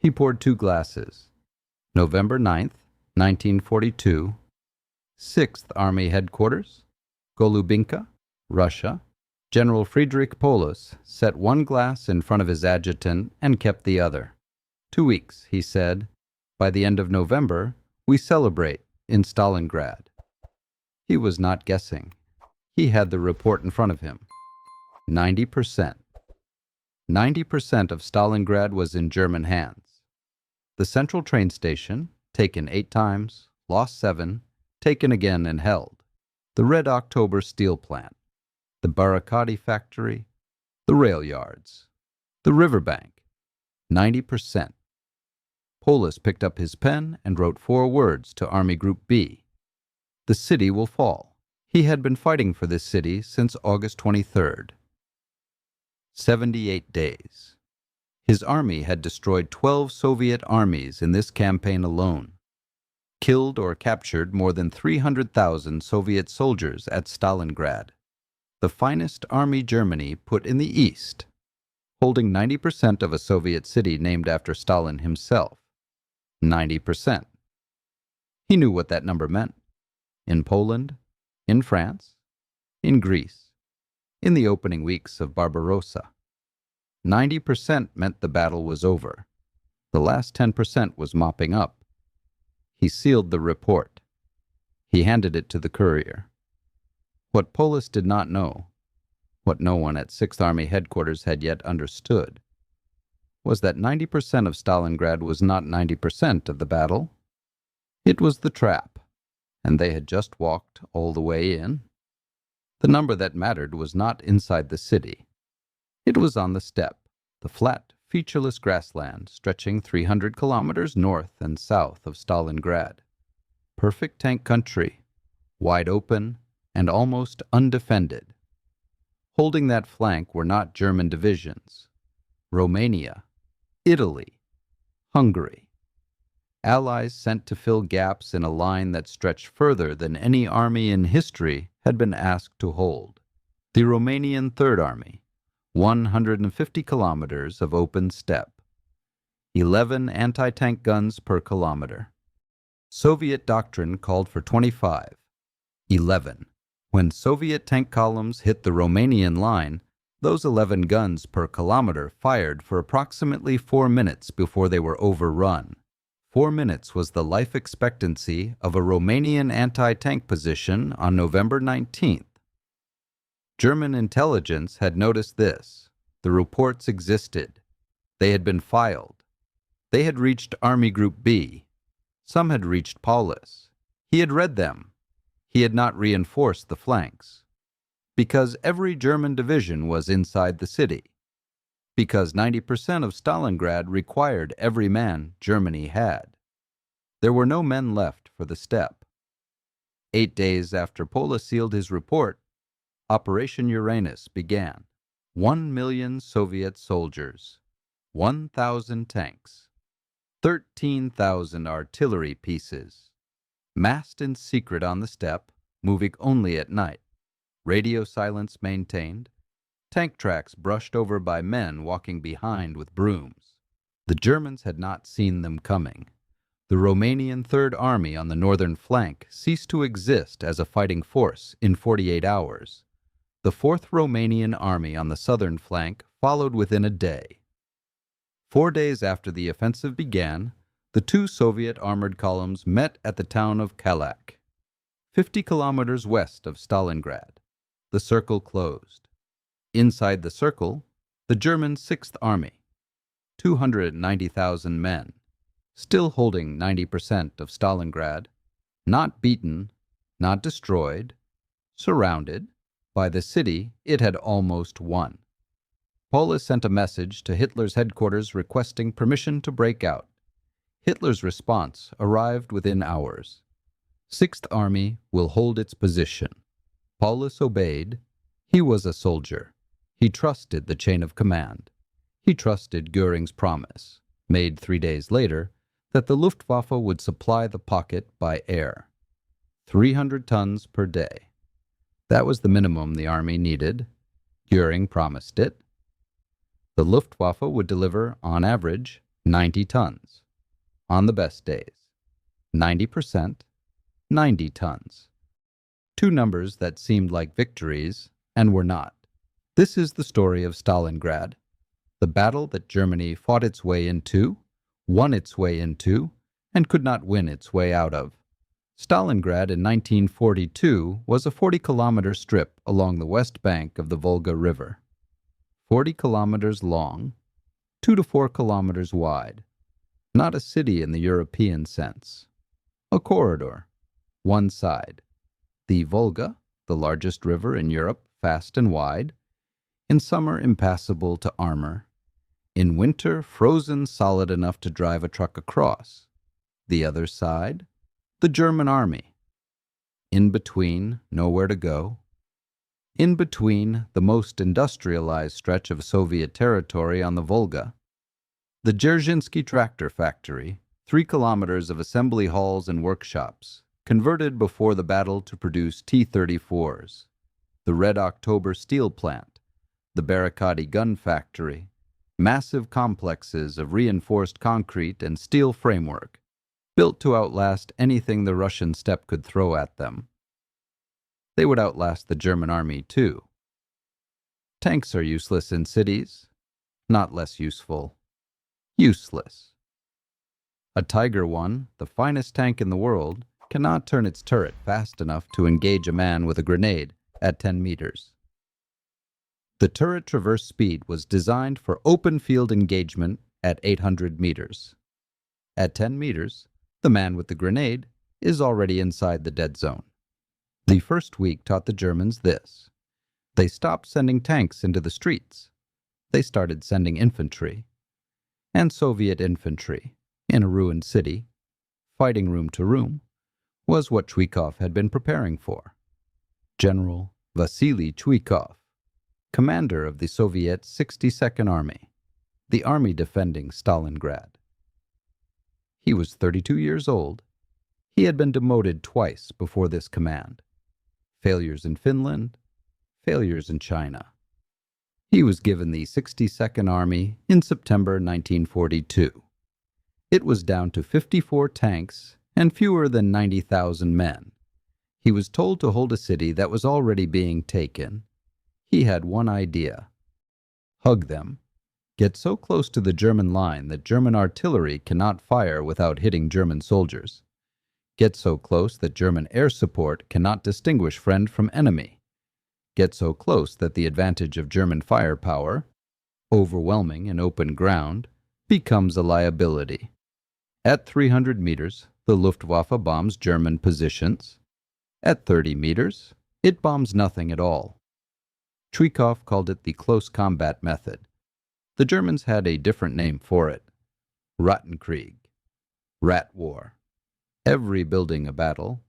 He poured 2 glasses. November 9th, 1942, 6th Army Headquarters, Golubinka, Russia. General Friedrich Paulus set 1 glass in front of his adjutant and kept the other. 2 weeks, he said. By the end of November, we celebrate in Stalingrad. He was not guessing. He had the report in front of him. 90%. 90% of Stalingrad was in German hands. The central train station, taken 8 times, lost 7, taken again and held. The Red October steel plant, the Barakati factory, the rail yards, the riverbank. 90%. Paulus picked up his pen and wrote 4 words to Army Group B. The city will fall. He had been fighting for this city since August 23rd. 78 days. His army had destroyed 12 Soviet armies in this campaign alone, killed or captured more than 300,000 Soviet soldiers at Stalingrad, the finest army Germany put in the East, holding 90% of a Soviet city named after Stalin himself. 90%. He knew what that number meant. In Poland, in France, in Greece, in the opening weeks of Barbarossa. 90% meant the battle was over. The last 10% was mopping up. He sealed the report. He handed it to the courier. What Paulus did not know, what no one at 6th Army Headquarters had yet understood, was that 90% of Stalingrad was not 90% of the battle. It was the trap, and they had just walked all the way in. The number that mattered was not inside the city. It was on the steppe, the flat, featureless grassland stretching 300 kilometers north and south of Stalingrad. Perfect tank country, wide open and almost undefended. Holding that flank were not German divisions. Romania, Italy, Hungary. Allies sent to fill gaps in a line that stretched further than any army in history had been asked to hold. The Romanian Third Army, 150 kilometers of open steppe, 11 anti-tank guns per kilometer. Soviet doctrine called for 25. 11. When Soviet tank columns hit the Romanian line, those 11 guns per kilometer fired for approximately 4 minutes before they were overrun. 4 minutes was the life expectancy of a Romanian anti-tank position on November 19th. German intelligence had noticed this. The reports existed. They had been filed. They had reached Army Group B. Some had reached Paulus. He had read them. He had not reinforced the flanks. Because every German division was inside the city. Because 90% of Stalingrad required every man Germany had. There were no men left for the steppe. 8 days after Paulus sealed his report, Operation Uranus began. 1 million Soviet soldiers, 1,000 tanks, 13,000 artillery pieces, massed in secret on the steppe, moving only at night, radio silence maintained, tank tracks brushed over by men walking behind with brooms. The Germans had not seen them coming. The Romanian Third Army on the northern flank ceased to exist as a fighting force in 48 hours. The 4th Romanian Army on the southern flank followed within a day. 4 days after the offensive began, the 2 Soviet armored columns met at the town of Kalak, 50 kilometers west of Stalingrad. The circle closed. Inside the circle, the German 6th Army, 290,000 men, still holding 90% of Stalingrad, not beaten, not destroyed, surrounded by the city it had almost won. Paulus sent a message to Hitler's headquarters requesting permission to break out. Hitler's response arrived within hours. 6th Army will hold its position. Paulus obeyed. He was a soldier. He trusted the chain of command. He trusted Göring's promise, made 3 days later, that the Luftwaffe would supply the pocket by air. 300 tons per day. That was the minimum the army needed. Göring promised it. The Luftwaffe would deliver, on average, 90 tons. On the best days. 90%, 90 tons. Two numbers that seemed like victories and were not. This is the story of Stalingrad, the battle that Germany fought its way into, won its way into, and could not win its way out of. Stalingrad in 1942 was a 40-kilometer strip along the west bank of the Volga River. 40 kilometers long, 2 to 4 kilometers wide. Not a city in the European sense. A corridor. One side. The Volga, the largest river in Europe, fast and wide. In summer impassable to armor. In winter frozen solid enough to drive a truck across. The other side, the German army. In between, nowhere to go. In between, the most industrialized stretch of Soviet territory on the Volga. The Dzerzhinsky tractor factory, 3 kilometers of assembly halls and workshops, converted before the battle to produce T-34s. The Red October steel plant, the Barricadi gun factory, massive complexes of reinforced concrete and steel framework, built to outlast anything the Russian steppe could throw at them. They would outlast the German army, too. Tanks are useless in cities, not less useful. Useless. A Tiger I, the finest tank in the world, cannot turn its turret fast enough to engage a man with a grenade at 10 meters. The turret traverse speed was designed for open field engagement at 800 meters. At 10 meters, the man with the grenade is already inside the dead zone. The first week taught the Germans this. They stopped sending tanks into the streets. They started sending infantry. And Soviet infantry, in a ruined city, fighting room to room, was what Chuikov had been preparing for. General Vasily Chuikov, commander of the Soviet 62nd Army, the army defending Stalingrad. He was 32 years old. He had been demoted twice before this command. Failures in Finland, failures in China. He was given the 62nd Army in September 1942. It was down to 54 tanks and fewer than 90,000 men. He was told to hold a city that was already being taken. He had one idea. Hug them. Get so close to the German line that German artillery cannot fire without hitting German soldiers. Get so close that German air support cannot distinguish friend from enemy. Get so close that the advantage of German firepower, overwhelming in open ground, becomes a liability. At 300 meters, the Luftwaffe bombs German positions. At 30 meters, it bombs nothing at all. Chuikov called it the close combat method. The Germans had a different name for it. Rattenkrieg. Rat war. Every building a battle,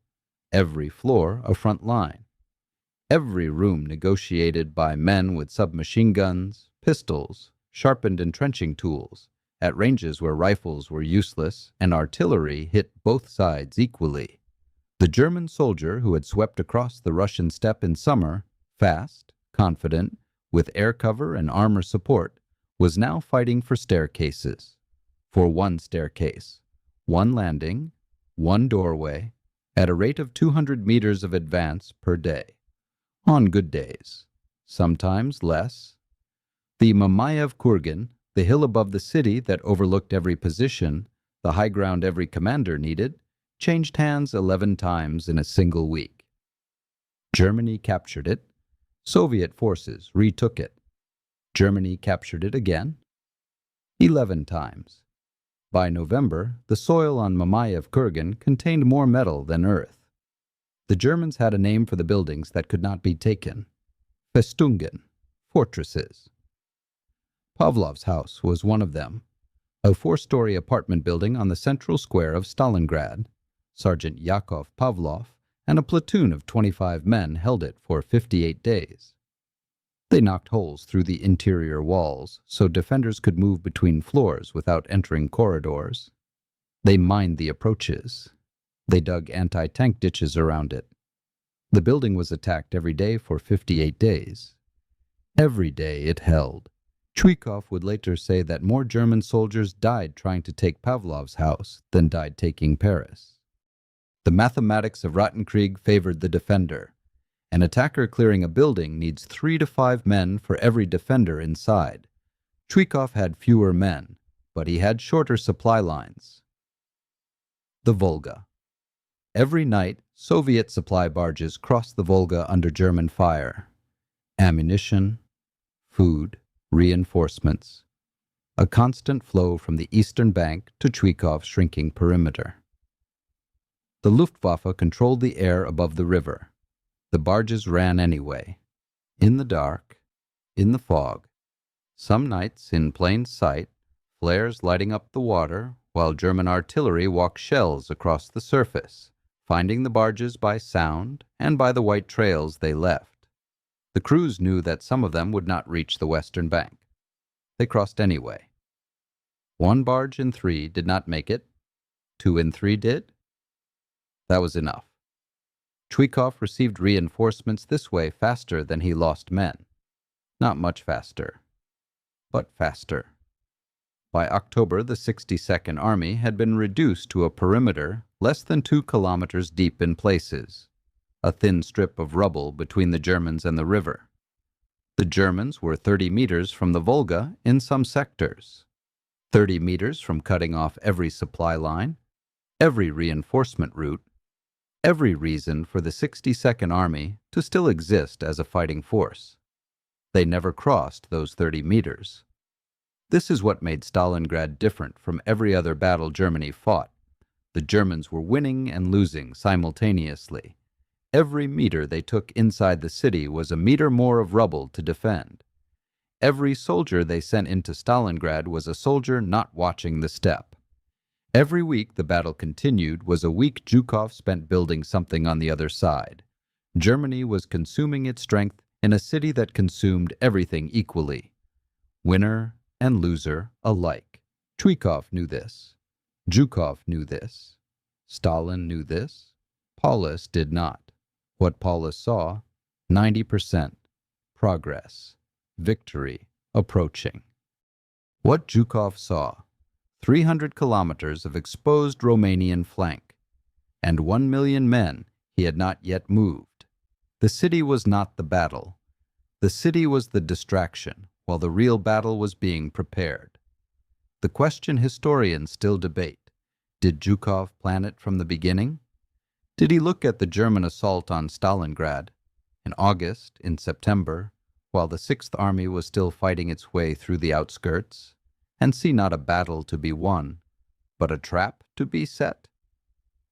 every floor a front line. Every room negotiated by men with submachine guns, pistols, sharpened entrenching tools, at ranges where rifles were useless and artillery hit both sides equally. The German soldier who had swept across the Russian steppe in summer, fast, confident, with air cover and armor support, was now fighting for staircases. For one staircase, one landing, one doorway, at a rate of 200 meters of advance per day. On good days, sometimes less. The Mamayev Kurgan, the hill above the city that overlooked every position, the high ground every commander needed, changed hands 11 times in a single week. Germany captured it. Soviet forces retook it. Germany captured it again. 11 times. By November, the soil on Mamayev Kurgan contained more metal than earth. The Germans had a name for the buildings that could not be taken. Festungen, fortresses. Pavlov's house was one of them, a 4-story apartment building on the central square of Stalingrad. Sergeant Yakov Pavlov and a platoon of 25 men held it for 58 days. They knocked holes through the interior walls so defenders could move between floors without entering corridors. They mined the approaches. They dug anti-tank ditches around it. The building was attacked every day for 58 days. Every day it held. Chuikov would later say that more German soldiers died trying to take Pavlov's house than died taking Paris. The mathematics of Rattenkrieg favored the defender. An attacker clearing a building needs 3 to 5 men for every defender inside. Chuikov had fewer men, but he had shorter supply lines. The Volga. Every night, Soviet supply barges crossed the Volga under German fire. Ammunition, food, reinforcements. A constant flow from the eastern bank to Chuikov's shrinking perimeter. The Luftwaffe controlled the air above the river. The barges ran anyway. In the dark, in the fog. Some nights, in plain sight, flares lighting up the water, while German artillery walked shells across the surface, finding the barges by sound and by the white trails they left. The crews knew that some of them would not reach the western bank. They crossed anyway. 1 barge in 3 did not make it. 2 in 3 did. That was enough. Chuikov received reinforcements this way faster than he lost men. Not much faster, but faster. By October, the 62nd Army had been reduced to a perimeter less than 2 kilometers deep in places, a thin strip of rubble between the Germans and the river. The Germans were 30 meters from the Volga in some sectors, 30 meters from cutting off every supply line, every reinforcement route, every reason for the 62nd Army to still exist as a fighting force. They never crossed those 30 meters. This is what made Stalingrad different from every other battle Germany fought. The Germans were winning and losing simultaneously. Every meter they took inside the city was a meter more of rubble to defend. Every soldier they sent into Stalingrad was a soldier not watching the steppe. Every week the battle continued was a week Zhukov spent building something on the other side. Germany was consuming its strength in a city that consumed everything equally. Winner and loser alike. Chuikov knew this. Zhukov knew this. Stalin knew this. Paulus did not. What Paulus saw, 90%. Progress. Victory approaching. What Zhukov saw, 300 kilometers of exposed Romanian flank, and 1 million men he had not yet moved. The city was not the battle. The city was the distraction, while the real battle was being prepared. The question historians still debate: did Zhukov plan it from the beginning? Did he look at the German assault on Stalingrad in August, in September, while the Sixth Army was still fighting its way through the outskirts, and see not a battle to be won, but a trap to be set?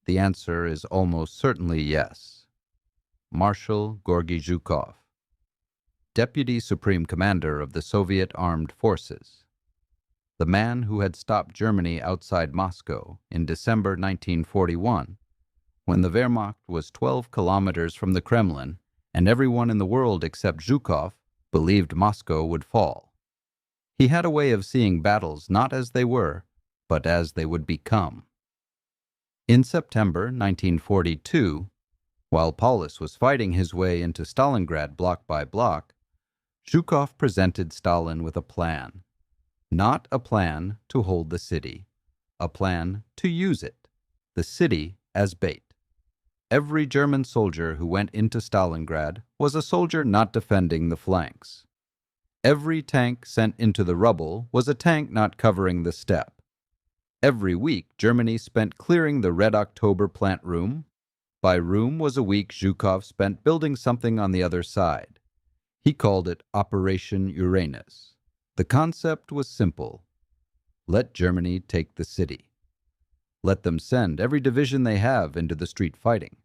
The answer is almost certainly yes. Marshal Georgy Zhukov, Deputy Supreme Commander of the Soviet Armed Forces, the man who had stopped Germany outside Moscow in December 1941, when the Wehrmacht was 12 kilometers from the Kremlin, and everyone in the world except Zhukov believed Moscow would fall. He had a way of seeing battles not as they were, but as they would become. In September 1942, while Paulus was fighting his way into Stalingrad block by block, Zhukov presented Stalin with a plan. Not a plan to hold the city, a plan to use it, the city as bait. Every German soldier who went into Stalingrad was a soldier not defending the flanks. Every tank sent into the rubble was a tank not covering the steppe. Every week, Germany spent clearing the Red October plant room. By room was a week Zhukov spent building something on the other side. He called it Operation Uranus. The concept was simple. Let Germany take the city. Let them send every division they have into the street fighting.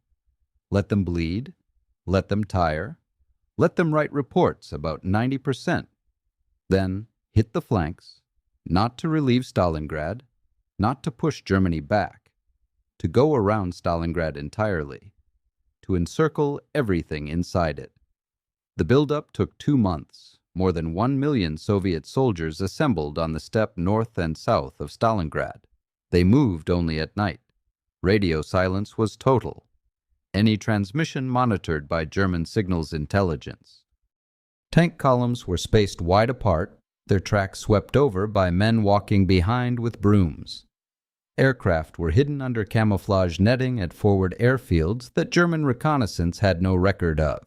Let them bleed. Let them tire. Let them write reports about 90%. Then hit the flanks, not to relieve Stalingrad, not to push Germany back, to go around Stalingrad entirely, to encircle everything inside it. The buildup took 2 months. More than 1 million Soviet soldiers assembled on the steppe north and south of Stalingrad. They moved only at night. Radio silence was total. Any transmission monitored by German signals intelligence. Tank columns were spaced wide apart, their tracks swept over by men walking behind with brooms. Aircraft were hidden under camouflage netting at forward airfields that German reconnaissance had no record of.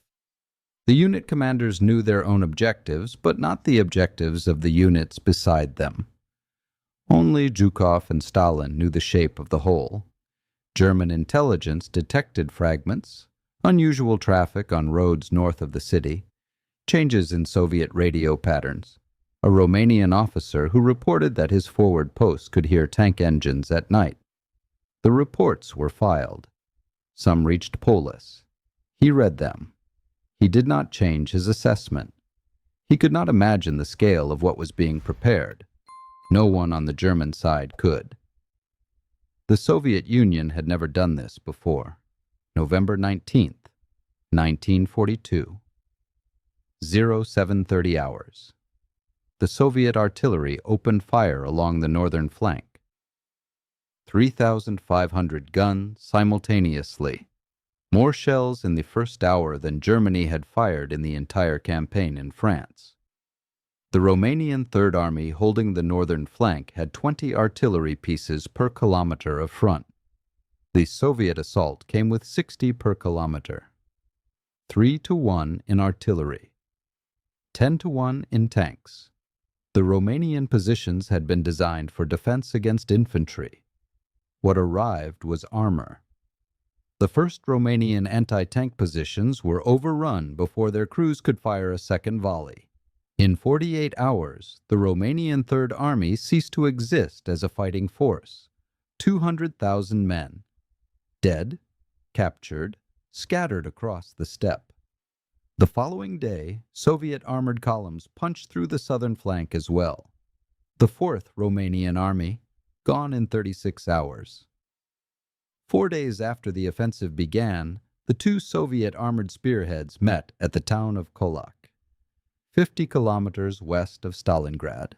The unit commanders knew their own objectives, but not the objectives of the units beside them. Only Zhukov and Stalin knew the shape of the whole. German intelligence detected fragments, unusual traffic on roads north of the city, changes in Soviet radio patterns. A Romanian officer who reported that his forward post could hear tank engines at night. The reports were filed. Some reached Paulus. He read them. He did not change his assessment. He could not imagine the scale of what was being prepared. No one on the German side could. The Soviet Union had never done this before. November 19th, 1942. 0730 hours. The Soviet artillery opened fire along the northern flank. 3,500 guns simultaneously. More shells in the first hour than Germany had fired in the entire campaign in France. The Romanian Third Army holding the northern flank had 20 artillery pieces per kilometer of front. The Soviet assault came with 60 per kilometer. 3-1 in artillery. 10-1 in tanks. The Romanian positions had been designed for defense against infantry. What arrived was armor. The first Romanian anti-tank positions were overrun before their crews could fire a second volley. In 48 hours, the Romanian Third Army ceased to exist as a fighting force. 200,000 men. Dead, captured, scattered across the steppe. The following day, Soviet armored columns punched through the southern flank as well. The 4th Romanian Army, gone in 36 hours. 4 days after the offensive began, the two Soviet armored spearheads met at the town of Kolak, 50 kilometers west of Stalingrad.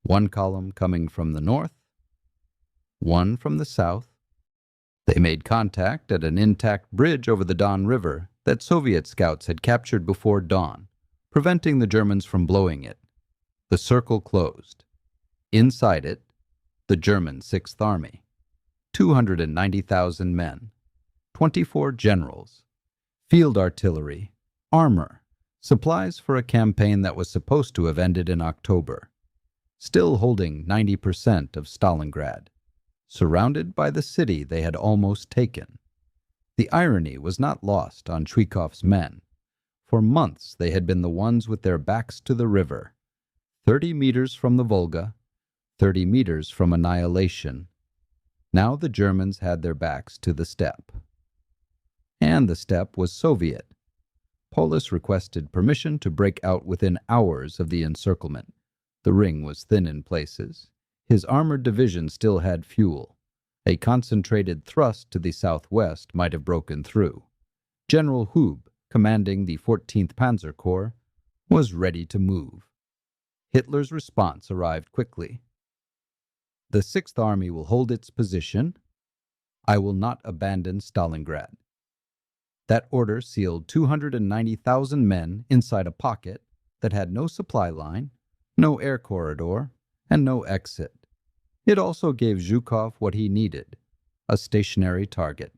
One column coming from the north, one from the south. They made contact at an intact bridge over the Don River that Soviet scouts had captured before dawn, preventing the Germans from blowing it. The circle closed. Inside it, the German Sixth Army, 290,000 men, 24 generals, field artillery, armor, supplies for a campaign that was supposed to have ended in October, still holding 90% of Stalingrad, surrounded by the city they had almost taken. The irony was not lost on Zhukov's men. For months they had been the ones with their backs to the river, 30 meters from the Volga, 30 meters from annihilation. Now the Germans had their backs to the steppe. And the steppe was Soviet. Paulus requested permission to break out within hours of the encirclement. The ring was thin in places. His armored division still had fuel. A concentrated thrust to the southwest might have broken through. General Hube, commanding the 14th Panzer Corps, was ready to move. Hitler's response arrived quickly. The Sixth Army will hold its position. I will not abandon Stalingrad. That order sealed 290,000 men inside a pocket that had no supply line, no air corridor, and no exit. It also gave Zhukov what he needed, a stationary target.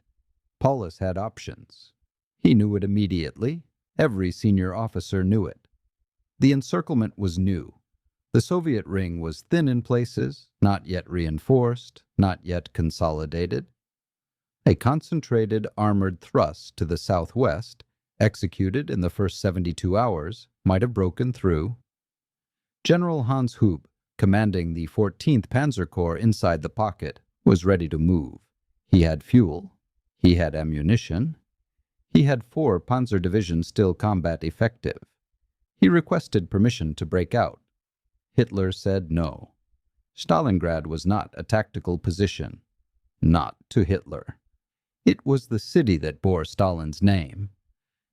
Paulus had options. He knew it immediately. Every senior officer knew it. The encirclement was new. The Soviet ring was thin in places, not yet reinforced, not yet consolidated. A concentrated armored thrust to the southwest, executed in the first 72 hours, might have broken through. General Hans Hube, commanding the 14th Panzer Corps inside the pocket, was ready to move. He had fuel. He had ammunition. He had 4 panzer divisions still combat effective. He requested permission to break out. Hitler said no. Stalingrad was not a tactical position. Not to Hitler. It was the city that bore Stalin's name.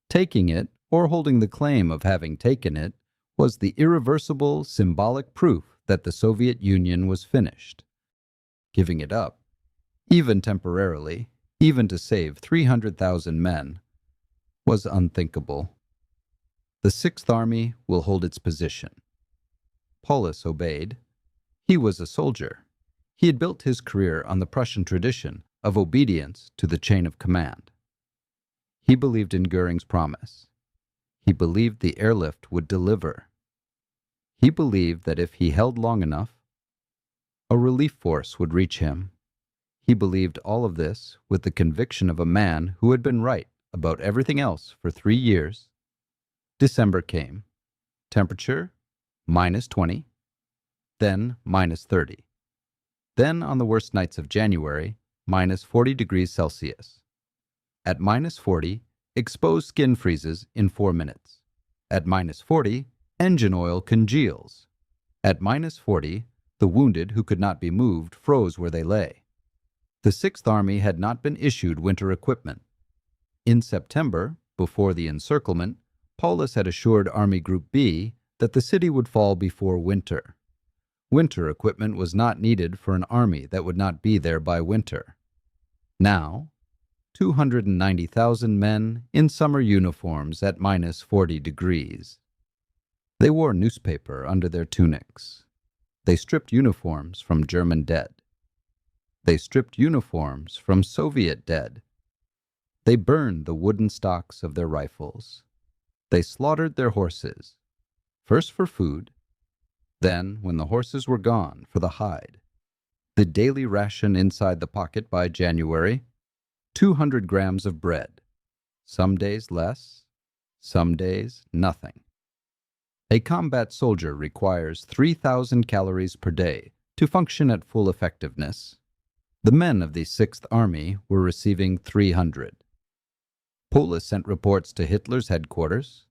Taking it, or holding the claim of having taken it, was the irreversible symbolic proof that the Soviet Union was finished. Giving it up, even temporarily, even to save 300,000 men, was unthinkable. The Sixth Army will hold its position. Paulus obeyed. He was a soldier. He had built his career on the Prussian tradition of obedience to the chain of command. He believed in Goering's promise. He believed the airlift would deliver. He believed that if he held long enough, a relief force would reach him. He believed all of this with the conviction of a man who had been right about everything else for 3 years. December came. Temperature, -20. Then -30. Then, on the worst nights of January, -40 degrees Celsius. At -40, exposed skin freezes in 4 minutes. At -40, engine oil congeals. At -40, the wounded who could not be moved froze where they lay. The Sixth Army had not been issued winter equipment. In September, before the encirclement, Paulus had assured Army Group B that the city would fall before winter. Winter equipment was not needed for an army that would not be there by winter. Now, 290,000 men in summer uniforms at -40 degrees. They wore newspaper under their tunics. They stripped uniforms from German dead. They stripped uniforms from Soviet dead. They burned the wooden stocks of their rifles. They slaughtered their horses, first for food, then, when the horses were gone, for the hide. The daily ration inside the pocket by January, 200 grams of bread. Some days less, some days nothing. A combat soldier requires 3,000 calories per day to function at full effectiveness. The men of the Sixth Army were receiving 300. Paulus sent reports to Hitler's headquarters.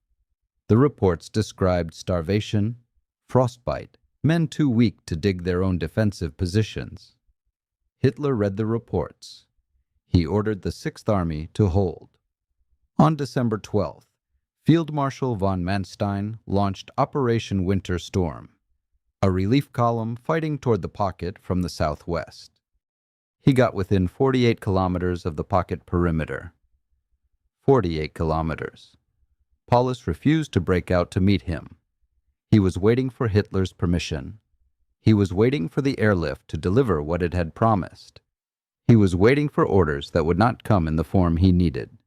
The reports described starvation, frostbite, men too weak to dig their own defensive positions. Hitler read the reports. He ordered the Sixth Army to hold. On December 12th, Field Marshal von Manstein launched Operation Winter Storm, a relief column fighting toward the pocket from the southwest. He got within 48 kilometers of the pocket perimeter. 48 kilometers. Paulus refused to break out to meet him. He was waiting for Hitler's permission. He was waiting for the airlift to deliver what it had promised. He was waiting for orders that would not come in the form he needed.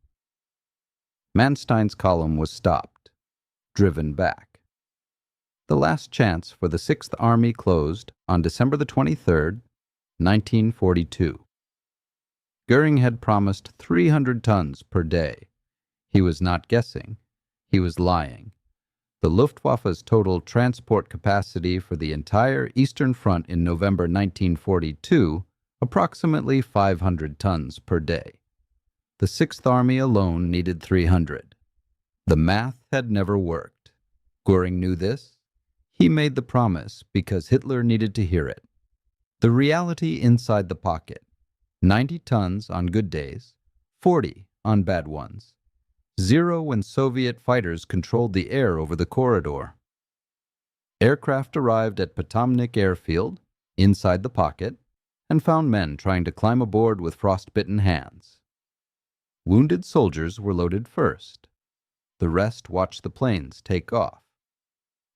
Manstein's column was stopped, driven back. The last chance for the Sixth Army closed on December the 23rd, 1942. Goering had promised 300 tons per day. He was not guessing. He was lying. The Luftwaffe's total transport capacity for the entire Eastern Front in November 1942, approximately 500 tons per day. The Sixth Army alone needed 300. The math had never worked. Goering knew this. He made the promise because Hitler needed to hear it. The reality inside the pocket: 90 tons on good days, 40 on bad ones. 0 when Soviet fighters controlled the air over the corridor. Aircraft arrived at Potomnik Airfield, inside the pocket, and found men trying to climb aboard with frostbitten hands. Wounded soldiers were loaded first. The rest watched the planes take off.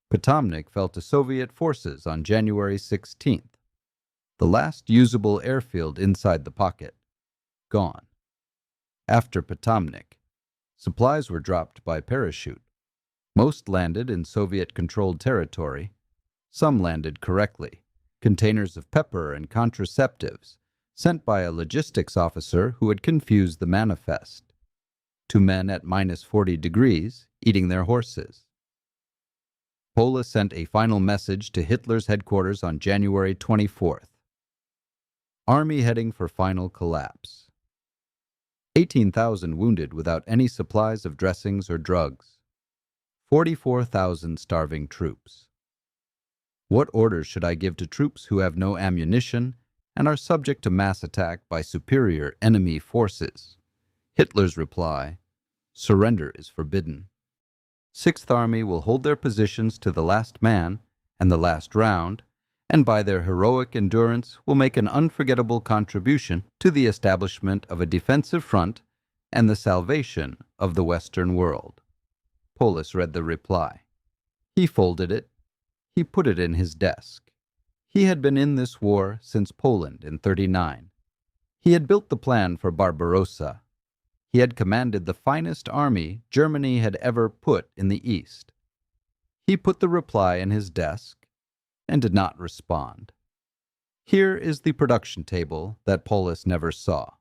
Potomnik fell to Soviet forces on January 16th. The last usable airfield inside the pocket. Gone. After Potomnik, supplies were dropped by parachute. Most landed in Soviet-controlled territory. Some landed correctly. Containers of pepper and contraceptives, sent by a logistics officer who had confused the manifest. To men at -40 degrees, eating their horses. Paulus sent a final message to Hitler's headquarters on January 24th. Army heading for final collapse. 18,000 wounded without any supplies of dressings or drugs. 44,000 starving troops. What orders should I give to troops who have no ammunition and are subject to mass attack by superior enemy forces? Hitler's reply: surrender is forbidden. Sixth Army will hold their positions to the last man and the last round, and by their heroic endurance will make an unforgettable contribution to the establishment of a defensive front and the salvation of the Western world. Paulus read the reply. He folded it. He put it in his desk. He had been in this war since Poland in '39. He had built the plan for Barbarossa. He had commanded the finest army Germany had ever put in the East. He put the reply in his desk and did not respond. Here is the production table that Paulus never saw.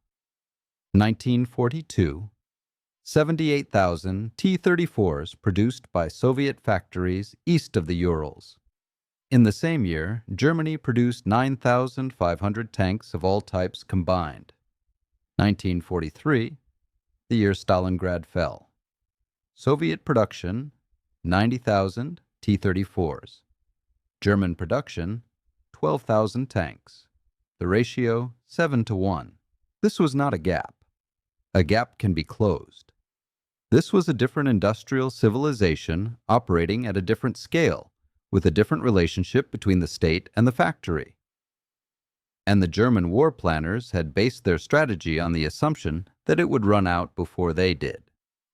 1942, 78,000 T-34s produced by Soviet factories east of the Urals. In the same year, Germany produced 9,500 tanks of all types combined. 1943, the year Stalingrad fell. Soviet production, 90,000 T-34s. German production, 12,000 tanks. The ratio, 7-1. This was not a gap. A gap can be closed. This was a different industrial civilization operating at a different scale, with a different relationship between the state and the factory. And the German war planners had based their strategy on the assumption that it would run out before they did.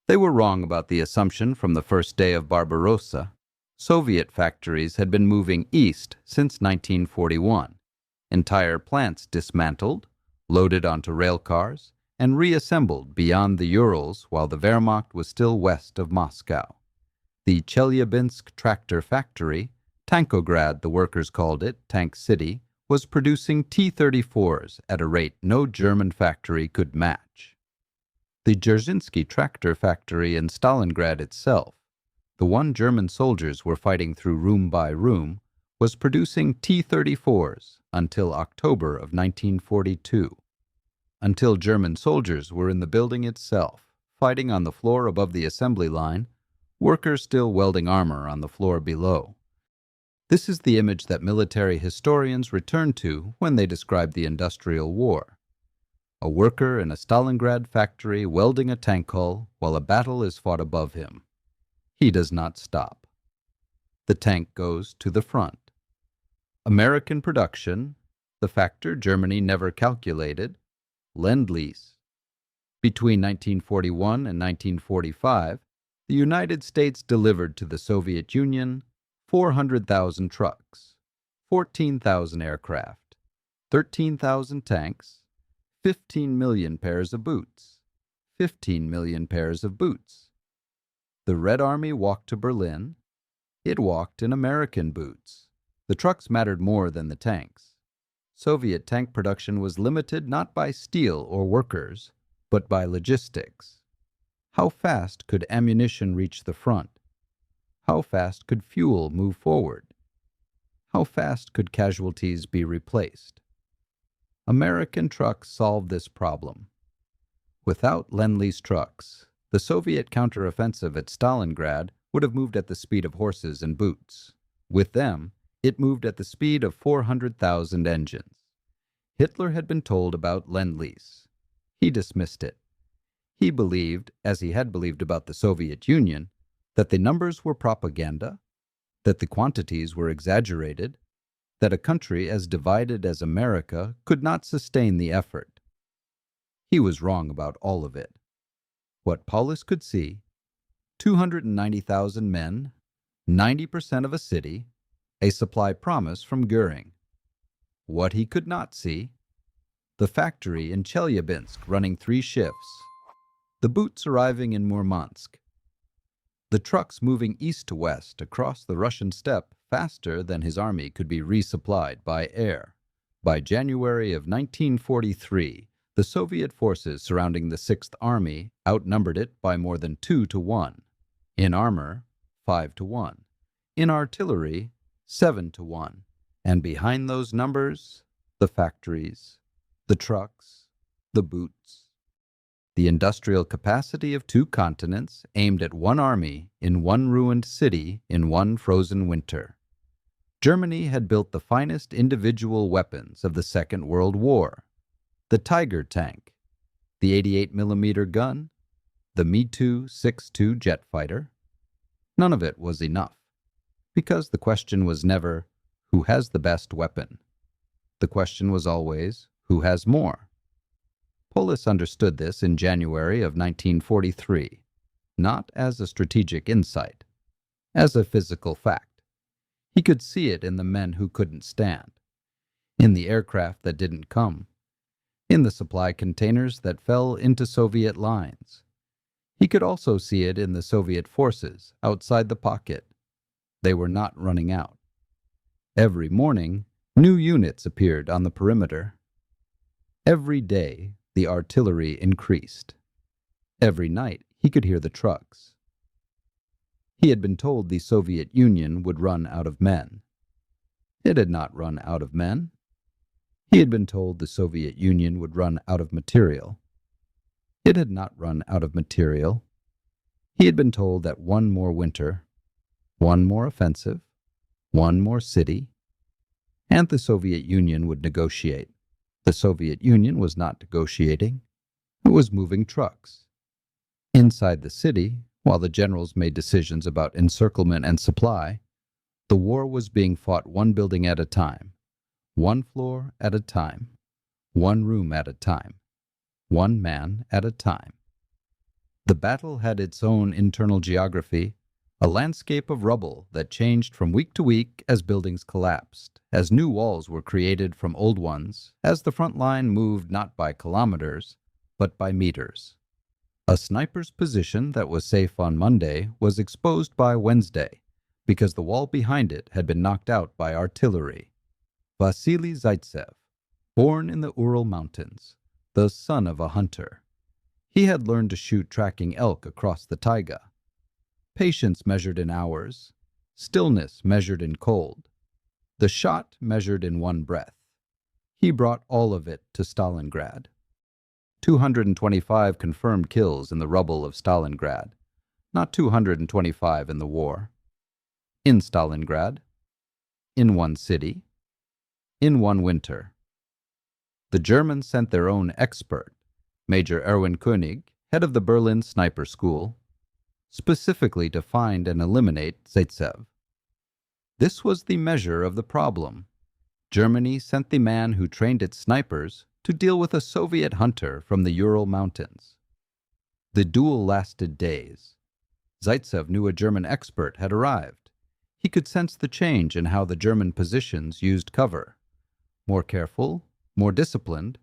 They were wrong about the assumption from the first day of Barbarossa. Soviet factories had been moving east since 1941. Entire plants dismantled, loaded onto rail cars, and reassembled beyond the Urals while the Wehrmacht was still west of Moscow. The Chelyabinsk tractor factory, Tankograd the workers called it, Tank City, was producing T-34s at a rate no German factory could match. The Dzerzhinsky tractor factory in Stalingrad itself, the one German soldiers were fighting through room by room, was producing T-34s until October of 1942. Until German soldiers were in the building itself, fighting on the floor above the assembly line, workers still welding armor on the floor below. This is the image that military historians return to when they describe the Industrial War. A worker in a Stalingrad factory welding a tank hull while a battle is fought above him. He does not stop. The tank goes to the front. American production, the factor Germany never calculated, Lend-Lease. Between 1941 and 1945, the United States delivered to the Soviet Union 400,000 trucks, 14,000 aircraft, 13,000 tanks, 15 million pairs of boots, 15 million pairs of boots. The Red Army walked to Berlin. It walked in American boots. The trucks mattered more than the tanks. Soviet tank production was limited not by steel or workers, but by logistics. How fast could ammunition reach the front? How fast could fuel move forward? How fast could casualties be replaced? American trucks solved this problem. Without Lend-Lease trucks, the Soviet counteroffensive at Stalingrad would have moved at the speed of horses and boots. With them, it moved at the speed of 400,000 engines. Hitler had been told about Lend-Lease. He dismissed it. He believed, as he had believed about the Soviet Union, that the numbers were propaganda, that the quantities were exaggerated, that a country as divided as America could not sustain the effort. He was wrong about all of it. What Paulus could see, 290,000 men, 90% of a city, a supply promise from Göring. What he could not see, the factory in Chelyabinsk running 3 shifts, the boots arriving in Murmansk, the trucks moving east to west across the Russian steppe faster than his army could be resupplied by air. By January of 1943, the Soviet forces surrounding the Sixth Army outnumbered it by more than 2-1. In armor, 5-1. In artillery, 7-1. And behind those numbers, the factories, the trucks, the boots. The industrial capacity of 2 continents aimed at one army in one ruined city in one frozen winter. Germany had built the finest individual weapons of the Second World War. The Tiger tank, the 88mm gun, the Me-2 6.2 jet fighter. None of it was enough, because the question was never, who has the best weapon? The question was always, who has more? Paulus understood this in January of 1943, not as a strategic insight, as a physical fact. He could see it in the men who couldn't stand, in the aircraft that didn't come, in the supply containers that fell into Soviet lines. He could also see it in the Soviet forces outside the pocket. They were not running out. Every morning, new units appeared on the perimeter. Every day, the artillery increased. Every night, he could hear the trucks. He had been told the Soviet Union would run out of men. It had not run out of men. He had been told the Soviet Union would run out of material. It had not run out of material. He had been told that one more winter, one more offensive, one more city, and the Soviet Union would negotiate. The Soviet Union was not negotiating. It was moving trucks. Inside the city, while the generals made decisions about encirclement and supply, the war was being fought one building at a time, one floor at a time, one room at a time, one man at a time. The battle had its own internal geography, a landscape of rubble that changed from week to week as buildings collapsed, as new walls were created from old ones, as the front line moved not by kilometers, but by meters. A sniper's position that was safe on Monday was exposed by Wednesday, because the wall behind it had been knocked out by artillery. Vasily Zaitsev, born in the Ural Mountains, the son of a hunter. He had learned to shoot tracking elk across the taiga. Patience measured in hours, stillness measured in cold, the shot measured in one breath. He brought all of it to Stalingrad. 225 confirmed kills in the rubble of Stalingrad, not 225 in the war. In Stalingrad, in one city, in one winter. The Germans sent their own expert, Major Erwin König, head of the Berlin Sniper School, specifically to find and eliminate Zaitsev. This was the measure of the problem. Germany sent the man who trained its snipers to deal with a Soviet hunter from the Ural Mountains. The duel lasted days. Zaitsev knew a German expert had arrived. He could sense the change in how the German positions used cover. More careful, more disciplined,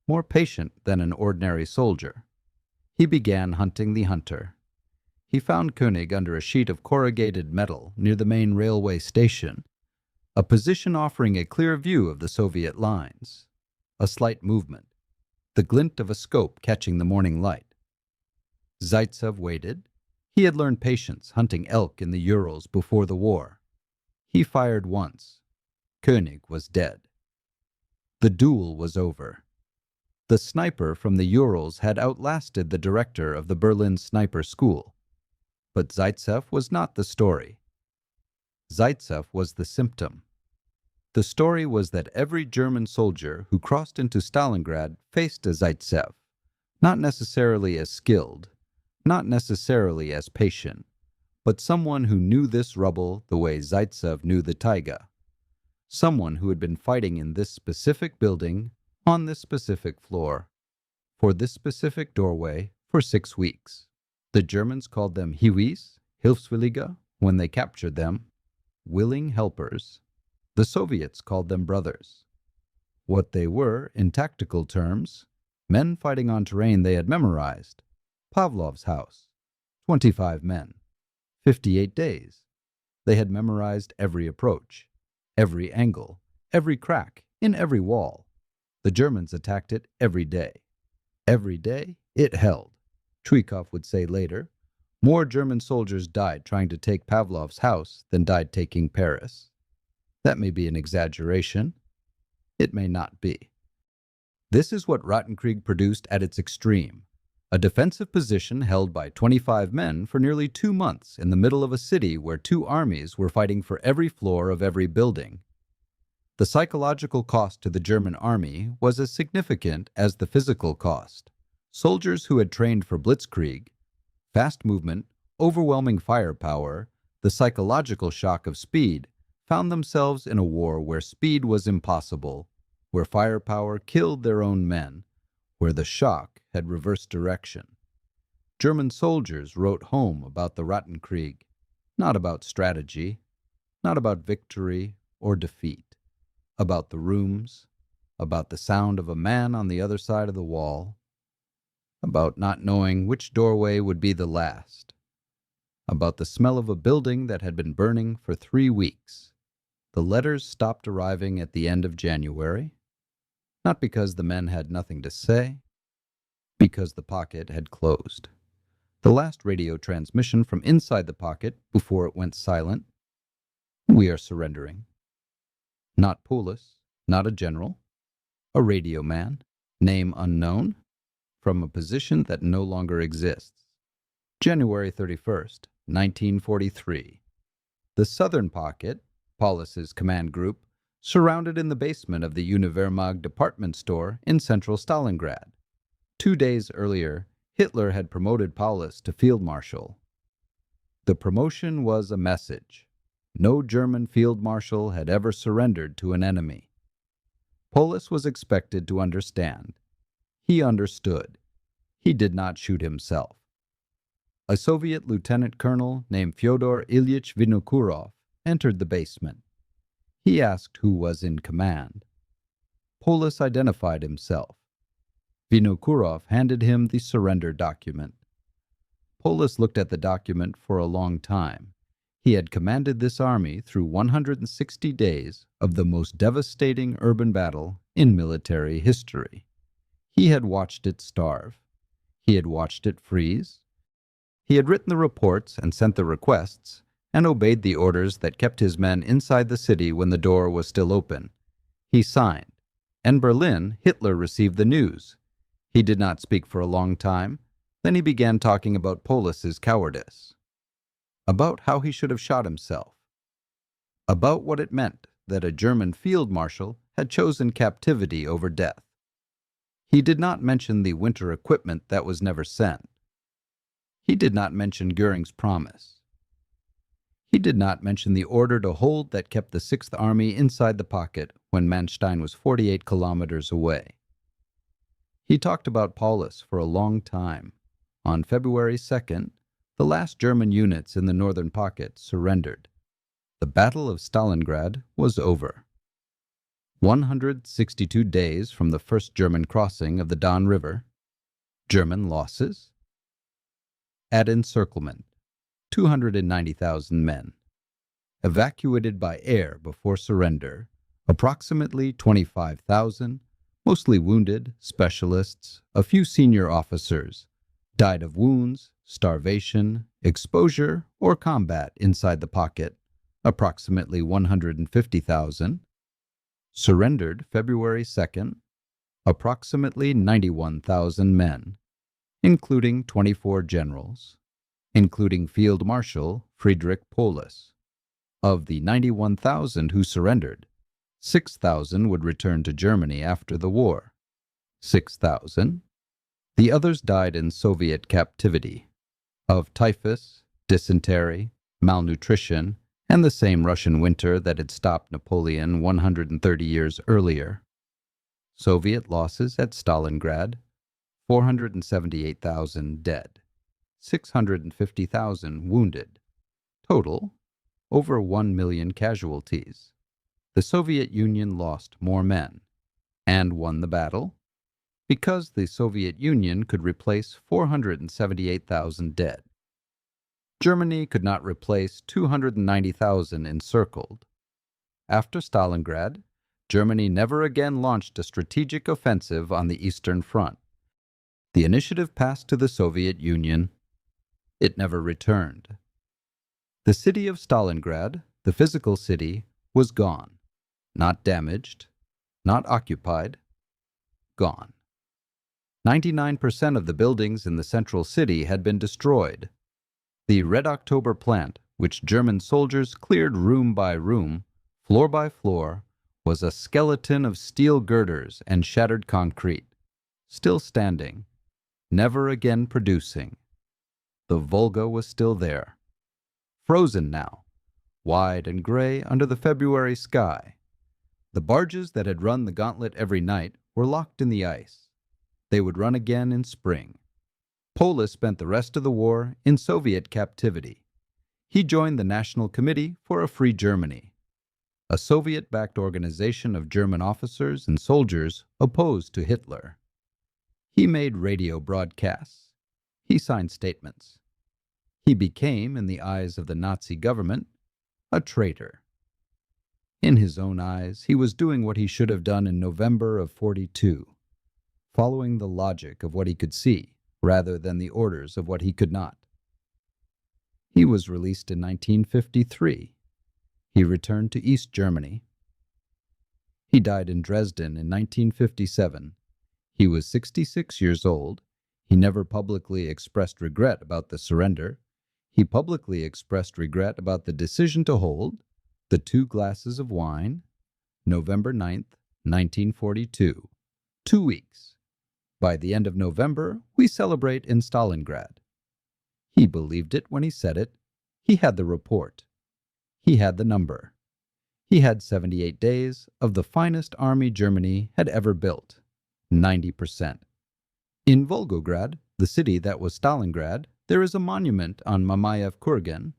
more patient than an ordinary soldier. He began hunting the hunter. He found König under a sheet of corrugated metal near the main railway station, a position offering a clear view of the Soviet lines. A slight movement, the glint of a scope catching the morning light. Zaitsev waited. He had learned patience hunting elk in the Urals before the war. He fired once. König was dead. The duel was over. The sniper from the Urals had outlasted the director of the Berlin Sniper School. But Zaitsev was not the story. Zaitsev was the symptom. The story was that every German soldier who crossed into Stalingrad faced a Zaitsev, not necessarily as skilled, not necessarily as patient, but someone who knew this rubble the way Zaitsev knew the taiga, someone who had been fighting in this specific building, on this specific floor, for this specific doorway for 6 weeks. The Germans called them Hiwis, Hilfswillige, when they captured them, willing helpers. The Soviets called them brothers. What they were, in tactical terms, men fighting on terrain they had memorized. Pavlov's house, 25 men, 58 days. They had memorized every approach, every angle, every crack, in every wall. The Germans attacked it every day. Every day, it held. Chuikov would say later, more German soldiers died trying to take Pavlov's house than died taking Paris. That may be an exaggeration. It may not be. This is what Rattenkrieg produced at its extreme, a defensive position held by 25 men for nearly 2 months in the middle of a city where 2 armies were fighting for every floor of every building. The psychological cost to the German army was as significant as the physical cost. Soldiers who had trained for blitzkrieg, fast movement, overwhelming firepower, the psychological shock of speed, found themselves in a war where speed was impossible, where firepower killed their own men, where the shock had reversed direction. German soldiers wrote home about the Rattenkrieg, not about strategy, not about victory or defeat, about the rooms, about the sound of a man on the other side of the wall, about not knowing which doorway would be the last, about the smell of a building that had been burning for 3 weeks. The letters stopped arriving at the end of January, not because the men had nothing to say, because the pocket had closed. The last radio transmission from inside the pocket before it went silent: "We are surrendering." Not Paulus, not a general, a radio man, name unknown, from a position that no longer exists. January 31st, 1943. The southern pocket, Paulus's command group, surrounded in the basement of the Univermag department store in central Stalingrad. 2 days earlier, Hitler had promoted Paulus to field marshal. The promotion was a message. No German field marshal had ever surrendered to an enemy. Paulus was expected to understand. He understood. He did not shoot himself. A Soviet lieutenant colonel named Fyodor Ilyich Vinokurov entered the basement. He asked who was in command. Paulus identified himself. Vinokurov handed him the surrender document. Paulus looked at the document for a long time. He had commanded this army through 160 days of the most devastating urban battle in military history. He had watched it starve. He had watched it freeze. He had written the reports and sent the requests and obeyed the orders that kept his men inside the city when the door was still open. He signed. In Berlin, Hitler received the news. He did not speak for a long time. Then he began talking about Paulus's cowardice, about how he should have shot himself, about what it meant that a German field marshal had chosen captivity over death. He did not mention the winter equipment that was never sent. He did not mention Göring's promise. He did not mention the order to hold that kept the Sixth Army inside the pocket when Manstein was 48 kilometers away. He talked about Paulus for a long time. On February 2nd, the last German units in the northern pocket surrendered. The Battle of Stalingrad was over. 162 days from the first German crossing of the Don River. German losses? At encirclement, 290,000 men. Evacuated by air before surrender, approximately 25,000, mostly wounded, specialists, a few senior officers, died of wounds, starvation, exposure, or combat inside the pocket, approximately 150,000. Surrendered February 2nd, approximately 91,000 men, including 24 generals, including Field Marshal Friedrich Paulus. Of the 91,000 who surrendered, 6,000 would return to Germany after the war. 6,000. The others died in Soviet captivity, of typhus, dysentery, malnutrition, and the same Russian winter that had stopped Napoleon 130 years earlier. Soviet losses at Stalingrad: 478,000 dead, 650,000 wounded. Total, over 1 million casualties. The Soviet Union lost more men and won the battle because the Soviet Union could replace 478,000 dead. Germany could not replace 290,000 encircled. After Stalingrad, Germany never again launched a strategic offensive on the Eastern Front. The initiative passed to the Soviet Union. It never returned. The city of Stalingrad, the physical city, was gone. Not damaged, not occupied, gone. 99% of the buildings in the central city had been destroyed. The Red October plant, which German soldiers cleared room by room, floor by floor, was a skeleton of steel girders and shattered concrete, still standing, never again producing. The Volga was still there, frozen now, wide and gray under the February sky. The barges that had run the gauntlet every night were locked in the ice. They would run again in spring. Paulus spent the rest of the war in Soviet captivity. He joined the National Committee for a Free Germany, a Soviet-backed organization of German officers and soldiers opposed to Hitler. He made radio broadcasts. He signed statements. He became, in the eyes of the Nazi government, a traitor. In his own eyes, he was doing what he should have done in November of 42, following the logic of what he could see, rather than the orders of what he could not. He was released in 1953. He returned to East Germany. He died in Dresden in 1957. He was 66 years old. He never publicly expressed regret about the surrender. He publicly expressed regret about the decision to hold the 2 glasses of wine, November 9th, 1942. 2 weeks. By the end of November, we celebrate in Stalingrad. He believed it when he said it. He had the report. He had the number. He had 78 days of the finest army Germany had ever built, 90%. In Volgograd, the city that was Stalingrad, there is a monument on Mamayev Kurgan,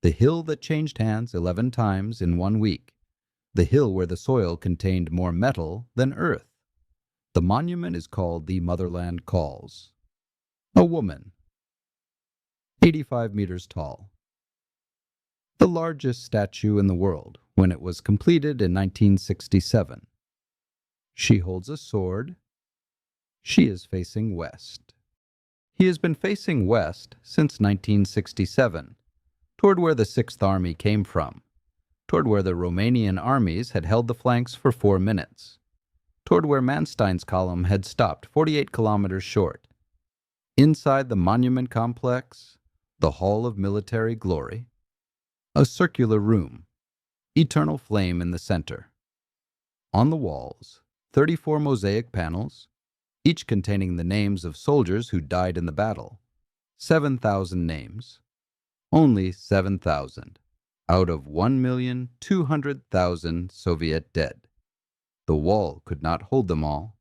the hill that changed hands 11 times in 1 week, the hill where the soil contained more metal than earth. The monument is called The Motherland Calls. A woman, 85 meters tall. The largest statue in the world when it was completed in 1967. She holds a sword. She is facing west. He has been facing west since 1967, toward where the 6th Army came from, toward where the Romanian armies had held the flanks for 4 minutes, toward where Manstein's column had stopped 48 kilometers short. Inside the monument complex, the Hall of Military Glory, a circular room, eternal flame in the center. On the walls, 34 mosaic panels, each containing the names of soldiers who died in the battle. 7,000 names. Only 7,000 out of 1,200,000 Soviet dead. The wall could not hold them all.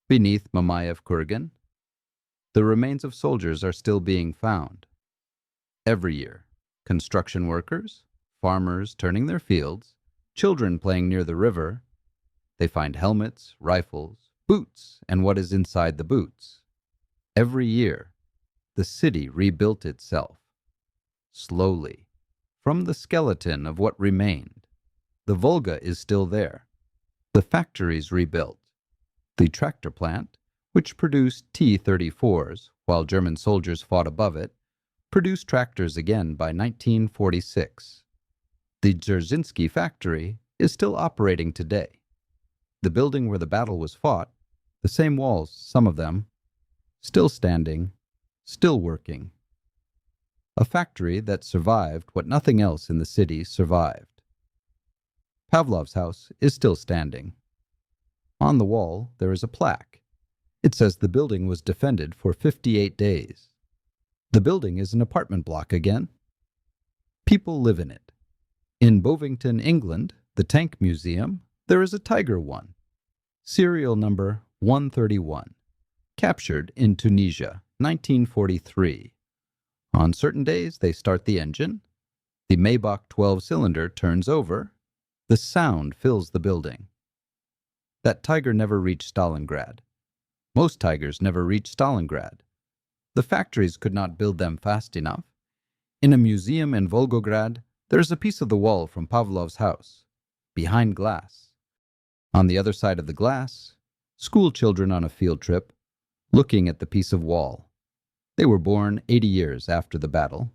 Beneath Mamayev Kurgan, the remains of soldiers are still being found. Every year, construction workers, farmers turning their fields, children playing near the river, they find helmets, rifles, boots, and what is inside the boots. Every year, the city rebuilt itself. Slowly, from the skeleton of what remained. The Volga is still there. The factories rebuilt. The tractor plant, which produced T-34s while German soldiers fought above it, produced tractors again by 1946. The Dzerzhinsky factory is still operating today. The building where the battle was fought, the same walls, some of them, still standing, still working. A factory that survived what nothing else in the city survived. Pavlov's house is still standing. On the wall, there is a plaque. It says the building was defended for 58 days. The building is an apartment block again. People live in it. In Bovington, England, the Tank Museum, there is a Tiger one. Serial number 131. Captured in Tunisia, 1943. On certain days, they start the engine. The Maybach 12-cylinder turns over. The sound fills the building. That Tiger never reached Stalingrad. Most Tigers never reached Stalingrad. The factories could not build them fast enough. In a museum in Volgograd, there is a piece of the wall from Pavlov's house, behind glass. On the other side of the glass, school children on a field trip, looking at the piece of wall. They were born 80 years after the battle.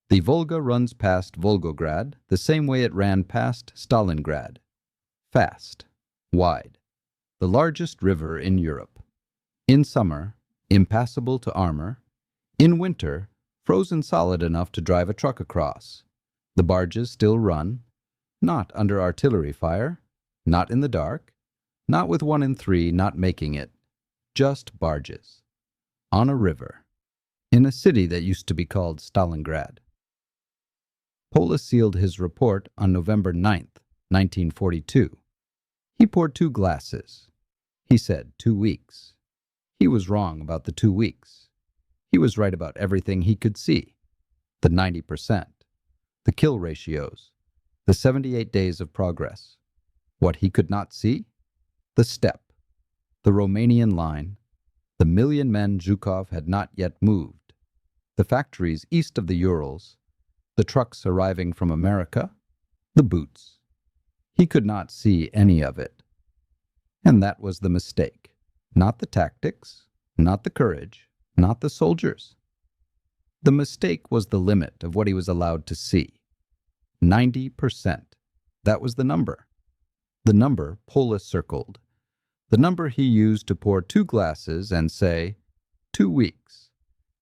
The Volga runs past Volgograd the same way it ran past Stalingrad. Fast, wide, the largest river in Europe. In summer, impassable to armor. In winter, frozen solid enough to drive a truck across. The barges still run, not under artillery fire, not in the dark, not with 1 in 3 not making it, just barges. On a river. In a city that used to be called Stalingrad. Paulus sealed his report on November 9th, 1942. He poured 2 glasses. He said 2 weeks. He was wrong about the 2 weeks. He was right about everything he could see. the 90%, the kill ratios, the 78 days of progress. What he could not see? The steppe, the Romanian line, the million men Zhukov had not yet moved, the factories east of the Urals, the trucks arriving from America, the boots. He could not see any of it. And that was the mistake. Not the tactics, not the courage, not the soldiers. The mistake was the limit of what he was allowed to see. 90%. That was the number. The number Paulus circled. The number he used to pour 2 glasses and say, 2 weeks.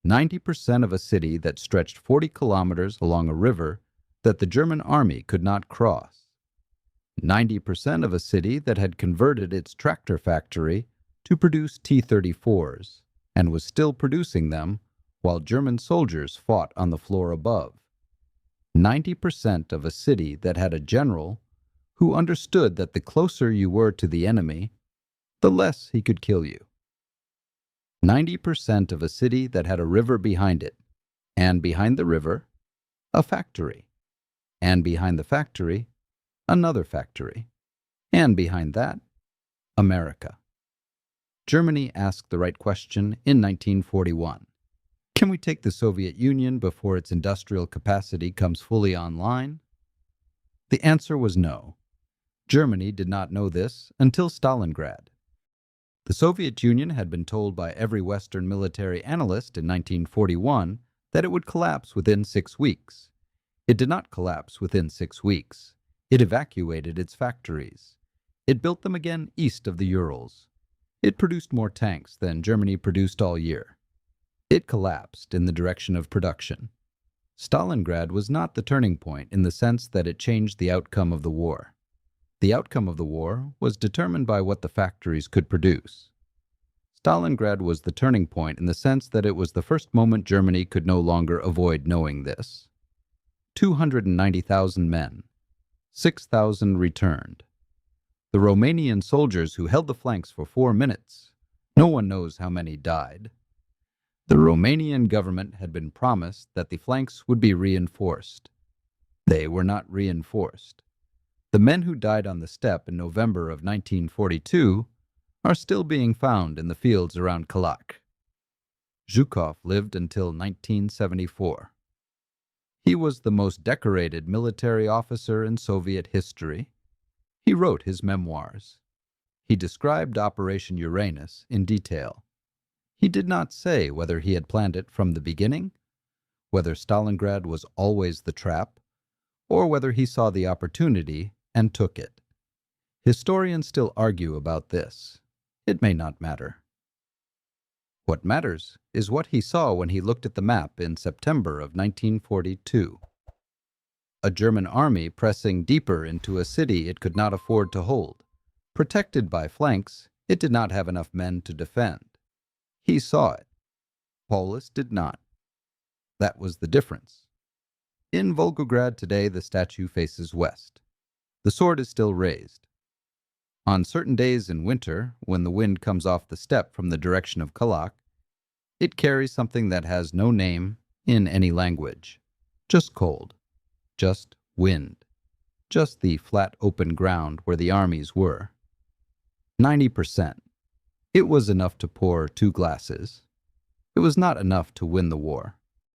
90% of a city that stretched 40 kilometers along a river that the German army could not cross. 90% of a city that had converted its tractor factory to produce T-34s and was still producing them while German soldiers fought on the floor above. 90% of a city that had a general who understood that the closer you were to the enemy, the less he could kill you. 90% of a city that had a river behind it, and behind the river, a factory, and behind the factory, another factory, and behind that, America. Germany asked the right question in 1941. Can we take the Soviet Union before its industrial capacity comes fully online? The answer was no. Germany did not know this until Stalingrad. The Soviet Union had been told by every Western military analyst in 1941 that it would collapse within 6 weeks. It did not collapse within 6 weeks. It evacuated its factories. It built them again east of the Urals. It produced more tanks than Germany produced all year. It collapsed in the direction of production. Stalingrad was not the turning point in the sense that it changed the outcome of the war. The outcome of the war was determined by what the factories could produce. Stalingrad was the turning point in the sense that it was the first moment Germany could no longer avoid knowing this. 290,000 men. 6,000 returned. The Romanian soldiers who held the flanks for 4 minutes, no one knows how many died. The Romanian government had been promised that the flanks would be reinforced. They were not reinforced. The men who died on the steppe in November of 1942 are still being found in the fields around Kalach. Zhukov lived until 1974. He was the most decorated military officer in Soviet history. He wrote his memoirs. He described Operation Uranus in detail. He did not say whether he had planned it from the beginning, whether Stalingrad was always the trap, or whether he saw the opportunity and took it. Historians still argue about this. It may not matter. What matters is what he saw when he looked at the map in September of 1942. A German army pressing deeper into a city it could not afford to hold. Protected by flanks, it did not have enough men to defend. He saw it. Paulus did not. That was the difference. In Volgograd today, the statue faces west. The sword is still raised. On certain days in winter, when the wind comes off the steppe from the direction of Kalach, it carries something that has no name in any language. Just cold. Just wind. Just the flat open ground where the armies were. 90%. It was enough to pour 2 glasses. It was not enough to win the war.